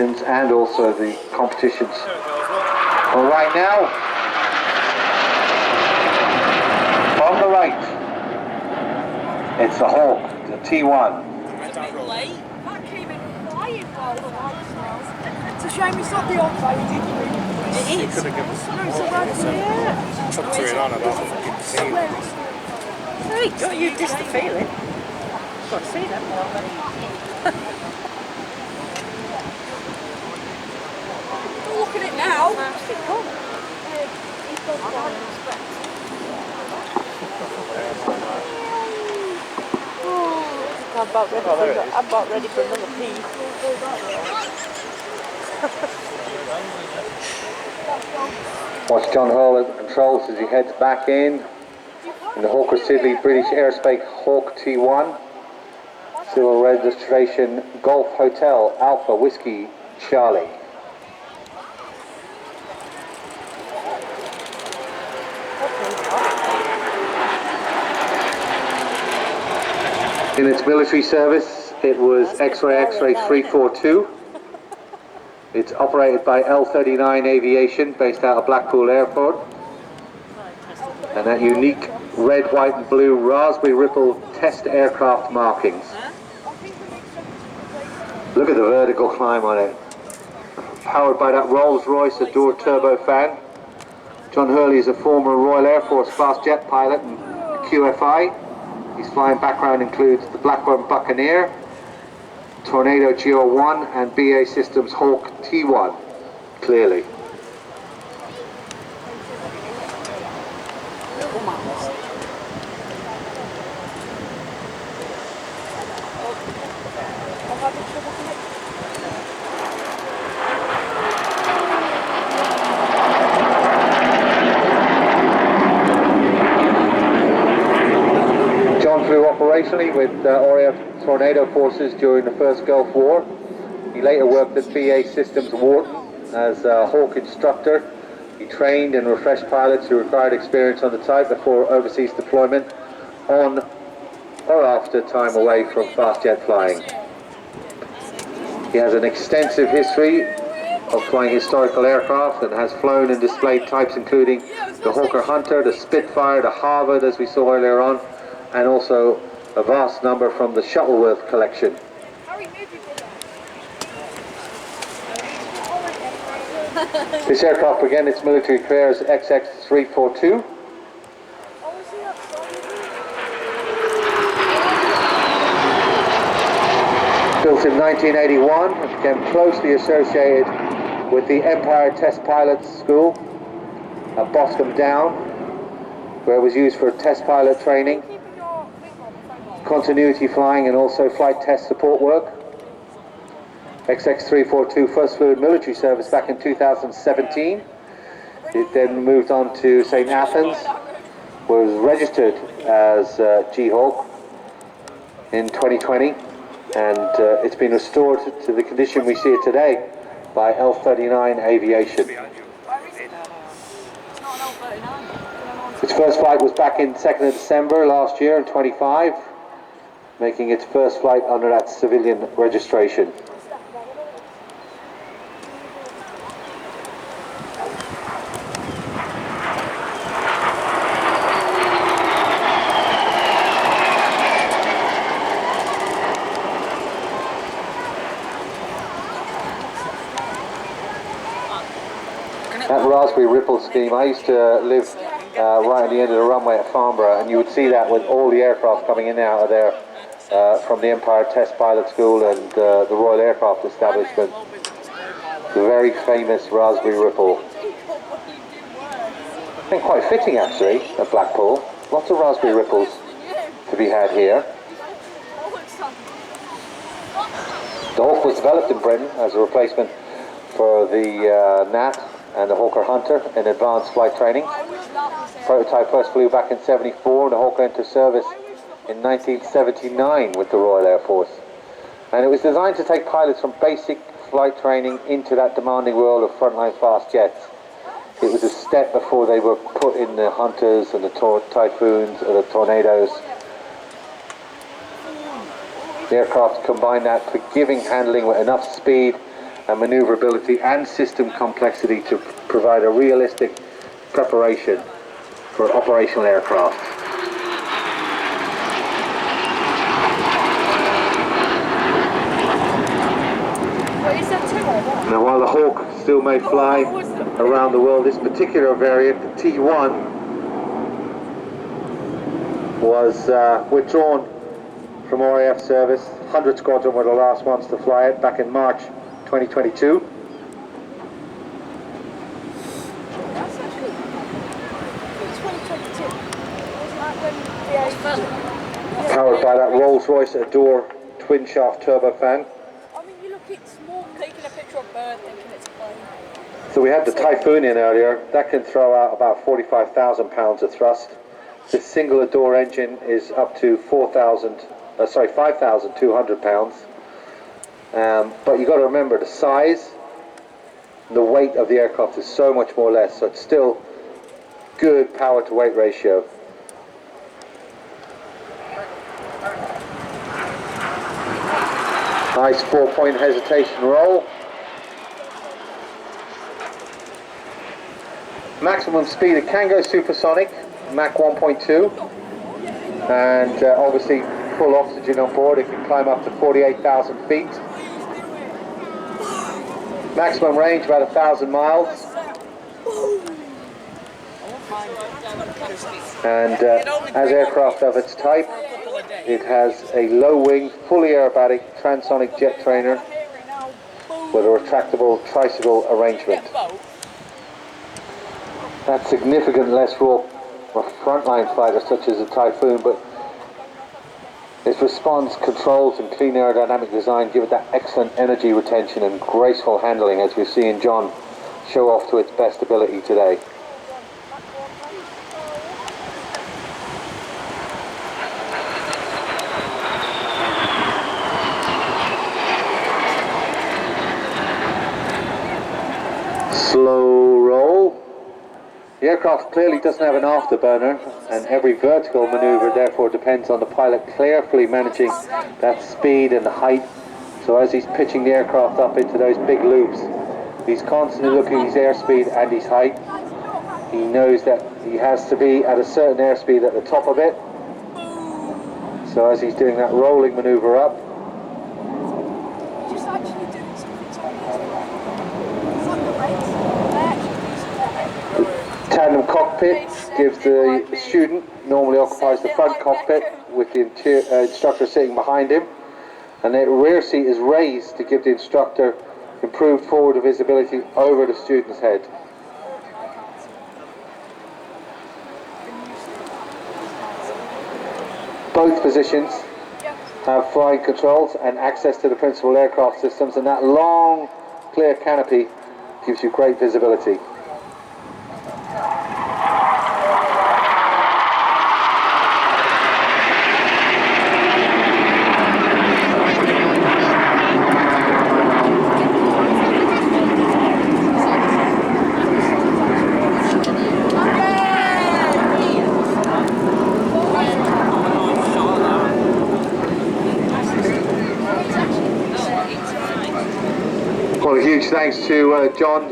exhibitions and also the competitions. Well, right now, from the right, it's the Hawk, the T1. That came in flying well, the light smells. It's a shame it's not the old lady. It is. No, it's a red here. Chucked her in on about fucking scene. Hey, got you just to feel it. Got to see them. Look at it now. I'm about ready for another pee. Watch John Hurl at the controls as he heads back in the Hawker Siddeley British Aerospace Hawk T1. Civil registration Golf Hotel Alpha Whiskey Charlie. In its military service, it was X-Ray 342. It's operated by L39 Aviation, based out of Blackpool Airport. And that unique red, white and blue raspberry ripple test aircraft markings. Look at the vertical climb on it. Powered by that Rolls-Royce Adore turbo fan. John Hurley is a former Royal Air Force fast jet pilot and QFI. His flying background includes the Blackburn Buccaneer, Tornado GR1 and BA Systems Hawk T1, clearly. John flew operationally with RAF Tornado forces during the first Gulf War. He later worked at BA Systems Wharton as a Hawk instructor. He trained and refreshed pilots who required experience on the type before overseas deployment, on or after time away from fast jet flying. He has an extensive history of flying historical aircraft and has flown and displayed types including the Hawker Hunter, the Spitfire, the Harvard as we saw earlier on, and also a vast number from the Shuttleworth collection. This aircraft began its military career as XX-342. Built in 1981 and became closely associated with the Empire Test Pilots School at Boscombe Down, where it was used for test pilot training, continuity flying and also flight test support work. XX-342 first flew in military service back in 2017. It then moved on to St. Athens, was registered as G-Hawk in 2020, and it's been restored to the condition we see it today by L39 Aviation. Its first flight was back in 2nd of December last year in 25, making its first flight under that civilian registration. That raspberry ripple scheme, I used to live right at the end of the runway at Farnborough, and you would see that with all the aircraft coming in and out of there from the Empire Test Pilot School and the Royal Aircraft Establishment. The very famous raspberry ripple. And quite fitting actually at Blackpool. Lots of raspberry ripples to be had here. The Hawk was developed in Britain as a replacement for the Gnat and the Hawker Hunter in advanced flight training. Prototype first flew back in 74 and the Hawker entered service in 1979 with the Royal Air Force. And it was designed to take pilots from basic flight training into that demanding world of frontline fast jets. It was a step before they were put in the Hunters and the Typhoons or the Tornadoes. The aircraft combined that forgiving handling with enough speed and maneuverability and system complexity to provide a realistic preparation for operational aircraft. Now, while the Hawk still may fly around the world, this particular variant, the T1, was withdrawn from RAF service. 100 Squadron were the last ones to fly it back in March 2022. That's actually 2022. Wasn't that when the Powered by that Rolls-Royce Adore twin-shaft turbofan. I mean, you look, it's more taking a picture of a bird thinking it's a plane. So we had the Typhoon in earlier. That can throw out about 45,000 pounds of thrust. This single Adore engine is up to 5,200 pounds. But you've got to remember the size, the weight of the aircraft is so much more less, so it's still good power to weight ratio. Nice 4-point hesitation roll. Maximum speed, it can go supersonic, Mach 1.2, and obviously full oxygen on board. It can climb up to 48,000 feet. Maximum range about 1,000 miles. And as aircraft of its type, it has a low-wing, fully aerobatic transonic jet trainer with a retractable tricycle arrangement. That's significant less raw for frontline fighters such as a Typhoon, but its response, controls and clean aerodynamic design give it that excellent energy retention and graceful handling as we've seen John show off to its best ability today. Slow roll. The aircraft clearly doesn't have an afterburner, and every vertical maneuver therefore depends on the pilot carefully managing that speed and the height. So as he's pitching the aircraft up into those big loops, he's constantly looking at his airspeed and his height. He knows that he has to be at a certain airspeed at the top of it. So as he's doing that rolling maneuver up, Just actually doing something to me. It's like the race. They actually do something. tandem cockpit gives the student, normally occupies the front cockpit with the instructor sitting behind him, and the rear seat is raised to give the instructor improved forward visibility over the student's head. Both positions have flying controls and access to the principal aircraft systems, and that long clear canopy gives you great visibility. Well, a huge thanks to John.